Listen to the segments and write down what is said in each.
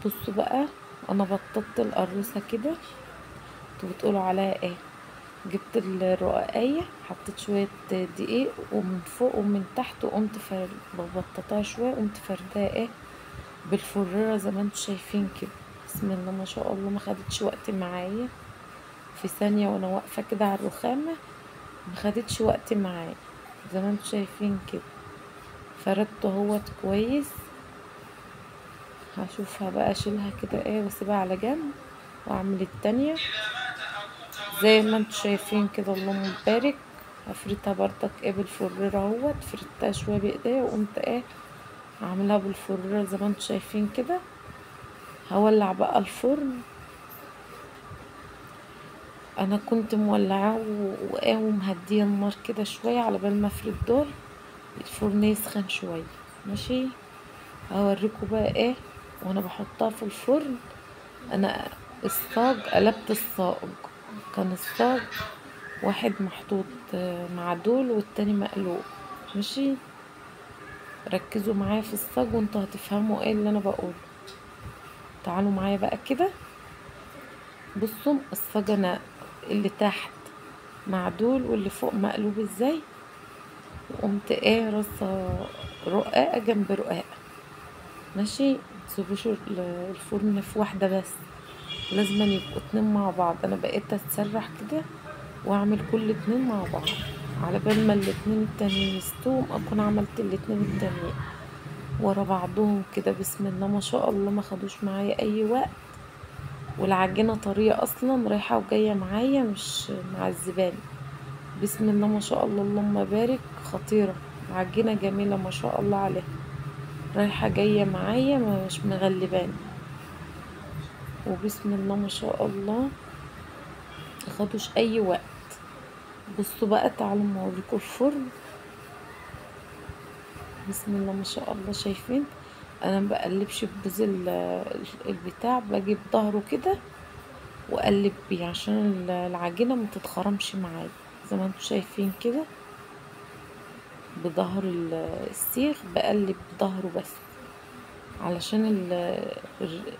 بصوا بقى، انا بططت القروصه كده. انتوا بتقولوا عليها ايه؟ جبت الرقاقية، حطيت شوية دقيق ومن فوق ومن تحت، وقمت ببططها شوية، وقمت فردها ايه بالفريرة زي ما انتوا شايفين كده. بسم الله ما شاء الله، ما خدتش وقت معايا، في ثانية وانا واقفة كده على الرخامة، ما خدتش وقت معايا زي ما انتوا شايفين كده. فردته اهوت كويس. هشوفها بقى، اشيلها كده ايه واسيبها على جنب، واعمل التانية زي ما انتوا شايفين كده. اللهم بارك. هفردها برضك ايه بالفريرة اهوت، فردتها شوية بايديا، وقمت ايه عاملاها بالفريرة زي ما انتوا شايفين كده. هولع بقى الفرن. انا كنت مولعاه وايه ومهديه النار كده شوية على بال ما افرد دول، الفرن يسخن شوية. ماشي، هوريكم بقى ايه وانا بحطها في الفرن. انا الصاج قلبت الصاج، كان الصاج واحد محطوط معدول والتاني مقلوب. ماشي، ركزوا معايا في الصاج وانتوا هتفهموا ايه اللي انا بقوله. تعالوا معايا بقى كده. بصوا الصاج انا اللي تحت معدول واللي فوق مقلوب ازاي، وقمت ايه رصه رقاقه جنب رقاقه. ماشي، متسيبوش الفرن في واحده بس، لازم يبقوا اتنين مع بعض. انا بقيت اتسرح كده واعمل كل اتنين مع بعض على بال ما الاتنين التانيين يستوهم، اكون عملت الاتنين التانيين ورا بعضهم كده. بسم الله ما شاء الله، ما خدوش معايا اي وقت، والعجينة طرية اصلا، رايحة وجاية معايا مش معذباني. بسم الله ما شاء الله، اللهم بارك. خطيرة عجينة جميلة ما شاء الله عليها، رايحة جاية معايا مش مغلباني. وبسم الله ما شاء الله، مخدوش اي وقت. بصوا بقى، تعالوا ما اوريكم الفرن. بسم الله ما شاء الله، شايفين انا ما بقلبش ببوز البتاع، بجيب ظهره كده واقلب بيه عشان العجينه ما تتخرمش معايا زي ما انتوا شايفين كده. بظهر السيخ بقلب ظهره بس، علشان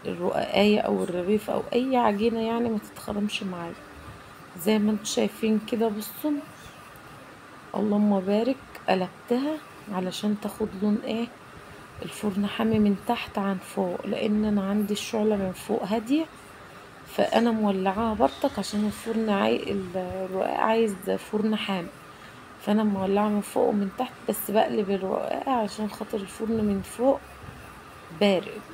الرقاقية او الرغيف او اي عجينه يعني ما تتخرمش معايا زي ما انتوا شايفين كده. بصوا اللهم بارك، قلبتها علشان تاخد لون ايه، الفرن حامي من تحت عن فوق، لان انا عندي الشعلة من فوق هادية، فانا مولعاها برضك عشان الفرن الرقاق عايز فرن حامي، فانا مولعه من فوق ومن تحت، بس بقلب الرقاق عشان خاطر الفرن من فوق بارد.